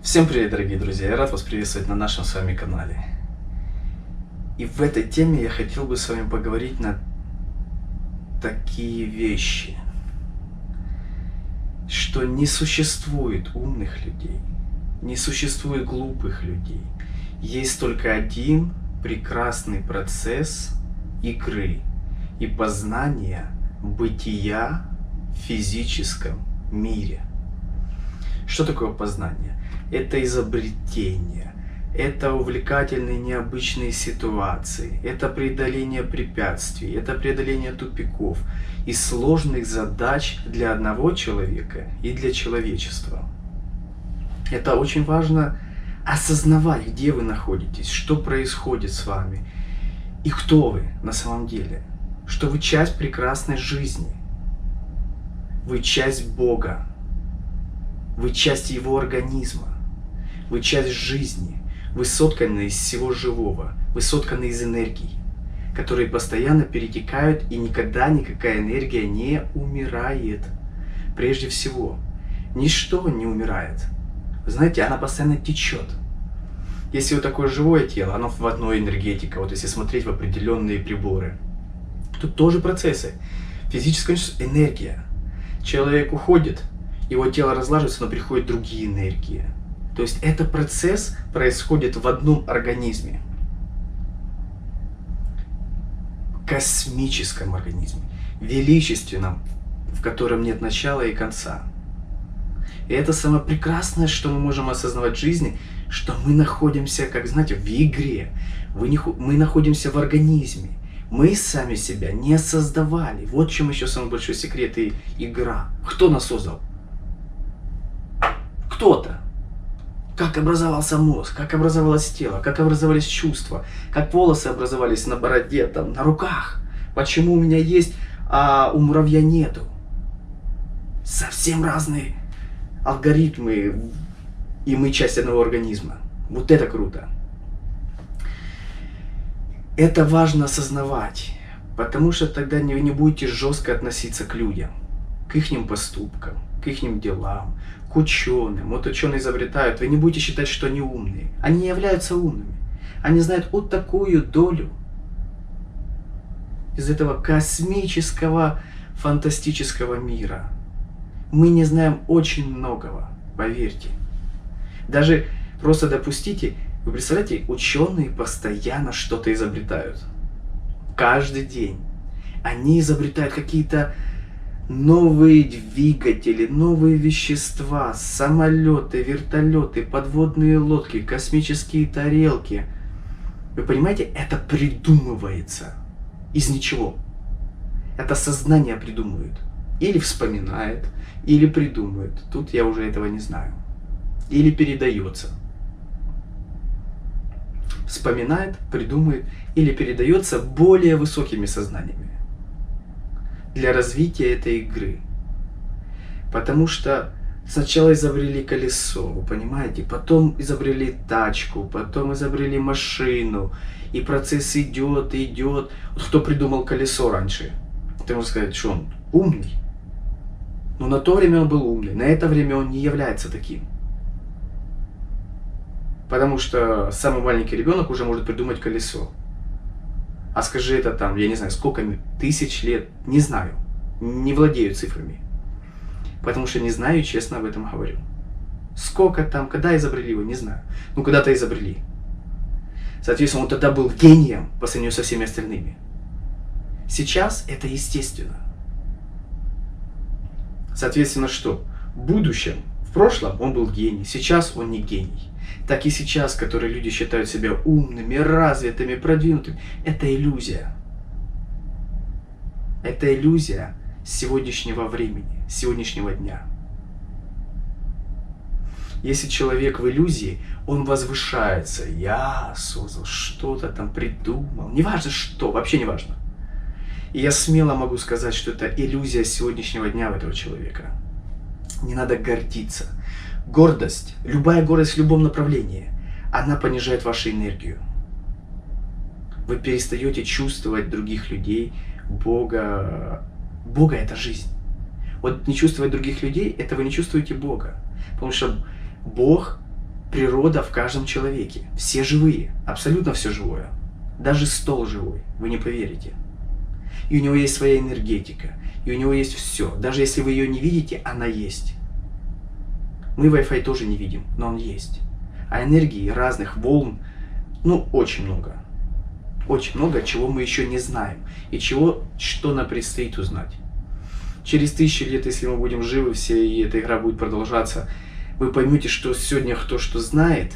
Всем привет, дорогие друзья! Я рад вас приветствовать на нашем с вами канале. И в этой теме я хотел бы с вами поговорить на такие вещи, что не существует умных людей, не существует глупых людей. Есть только один прекрасный процесс игры и познания бытия в физическом мире. Что такое познание? Это изобретение, это увлекательные необычные ситуации, это преодоление препятствий, это преодоление тупиков и сложных задач для одного человека и для человечества. Это очень важно осознавать, где вы находитесь, что происходит с вами и кто вы на самом деле, что вы часть прекрасной жизни, вы часть Бога, вы часть Его организма. Вы часть жизни, вы сотканы из всего живого, вы сотканы из энергий, которые постоянно перетекают, и никогда никакая энергия не умирает. Прежде всего, ничто не умирает. Вы знаете, она постоянно течет. Если вот такое живое тело, оно в одной энергетике, вот если смотреть в определенные приборы, тут тоже процессы. Физическая энергия. Человек уходит, его тело разлаживается, но приходят другие энергии. То есть это процесс происходит в одном организме. Космическом организме. Величественном, в котором нет начала и конца. И это самое прекрасное, что мы можем осознавать в жизни, что мы находимся, как знаете, в игре. Мы находимся в организме. Мы сами себя не создавали. Вот в чем еще самый большой секрет и игра. Кто нас создал? Кто-то. Как образовался мозг, как образовалось тело, как образовались чувства, как волосы образовались на бороде, там, на руках. Почему у меня есть, а у муравья нету. Совсем разные алгоритмы, и мы часть одного организма. Вот это круто. Это важно осознавать, потому что тогда вы не будете жестко относиться к людям, к их поступкам, к их делам, к ученым. Вот ученые изобретают, вы не будете считать, что они умные. Они не являются умными. Они знают вот такую долю из этого космического, фантастического мира. Мы не знаем очень многого, поверьте. Даже просто допустите, вы представляете, ученые постоянно что-то изобретают. Каждый день. Они изобретают какие-то новые двигатели, новые вещества, самолеты, вертолеты, подводные лодки, космические тарелки. Вы понимаете, это придумывается из ничего. Это сознание придумывает. Или вспоминает, или придумывает. Тут я уже этого не знаю. Или передается. Вспоминает, придумывает или передается более высокими сознаниями. Для развития этой игры. Потому что сначала изобрели колесо, вы понимаете, потом изобрели тачку, потом изобрели машину, и процесс идет, идет. Вот кто придумал колесо раньше? Ты можешь сказать, что он умный. Но на то время он был умный, на это время он не является таким. Потому что самый маленький ребенок уже может придумать колесо. А скажи это там, я не знаю, сколько тысяч лет, не знаю, не владею цифрами. Потому что не знаю и честно об этом говорю. Сколько там, когда изобрели его, не знаю. Ну, когда-то изобрели. Соответственно, он тогда был гением по сравнению со всеми остальными. Сейчас это естественно. Соответственно, что? В будущем, в прошлом он был гений, сейчас он не гений. Так и сейчас, которые люди считают себя умными, развитыми, продвинутыми, это иллюзия. Это иллюзия сегодняшнего времени, сегодняшнего дня. Если человек в иллюзии, он возвышается. Я создал, что-то там придумал. Неважно что, вообще не важно. И я смело могу сказать, что это иллюзия сегодняшнего дня у этого человека. Не надо гордиться. Гордость, любая гордость в любом направлении, она понижает вашу энергию. Вы перестаете чувствовать других людей, Бога. Бога – это жизнь. Вот не чувствовать других людей – это вы не чувствуете Бога. Потому что Бог Природа в каждом человеке. Все живые. Абсолютно все живое. Даже стол живой. Вы не поверите. И у него есть своя энергетика. И у него есть все. Даже если вы ее не видите, она есть. Мы Wi-Fi тоже не видим, но он есть. А энергии разных волн, очень много. Очень много, чего мы еще не знаем. И что нам предстоит узнать. Через 1000 лет, если мы будем живы все, и эта игра будет продолжаться, вы поймете, что сегодня кто что знает,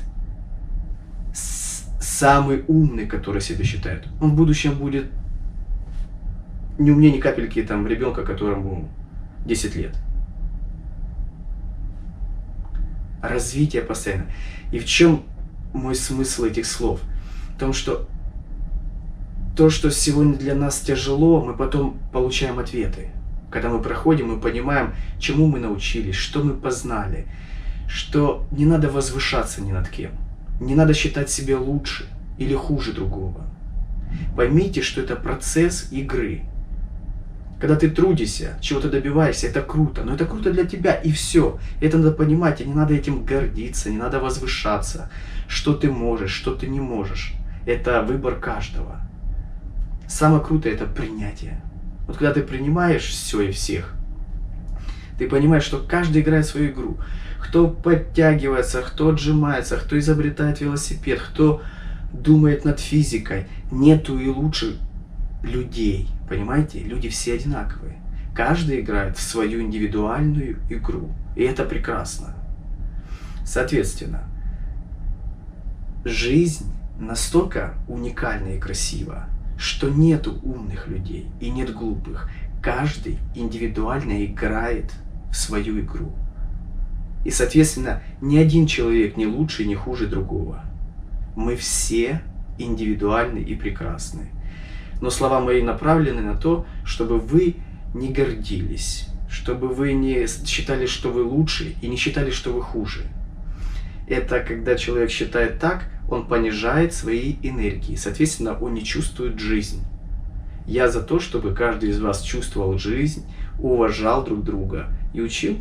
самый умный, который себя считает, он в будущем будет не умнее ни капельки ребенка, которому 10 лет. Развитие постоянно. И в чем мой смысл этих слов? В том, что то, что сегодня для нас тяжело, мы потом получаем ответы. Когда мы проходим, мы понимаем, чему мы научились, что мы познали, что не надо возвышаться ни над кем, не надо считать себя лучше или хуже другого. Поймите, что это процесс игры. Когда ты трудишься, чего-то добиваешься, это круто, но это круто для тебя, и все. Это надо понимать, и не надо этим гордиться, не надо возвышаться, что ты можешь, что ты не можешь. Это выбор каждого. Самое крутое – это принятие. Вот когда ты принимаешь все и всех, ты понимаешь, что каждый играет свою игру. Кто подтягивается, кто отжимается, кто изобретает велосипед, кто думает над физикой. Нету и лучше людей. Понимаете? Люди все одинаковые. Каждый играет в свою индивидуальную игру. И это прекрасно. Соответственно, жизнь настолько уникальна и красива, что нету умных людей и нет глупых. Каждый индивидуально играет в свою игру. И, соответственно, ни один человек не лучше и не хуже другого. Мы все индивидуальны и прекрасны. Но слова мои направлены на то, чтобы вы не гордились, чтобы вы не считали, что вы лучше, и не считали, что вы хуже. Это когда человек считает так, он понижает свои энергии, соответственно, он не чувствует жизнь. Я за то, чтобы каждый из вас чувствовал жизнь, уважал друг друга и учил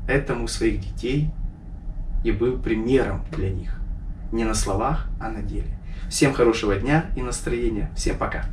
этому своих детей и был примером для них. Не на словах, а на деле. Всем хорошего дня и настроения. Всем пока.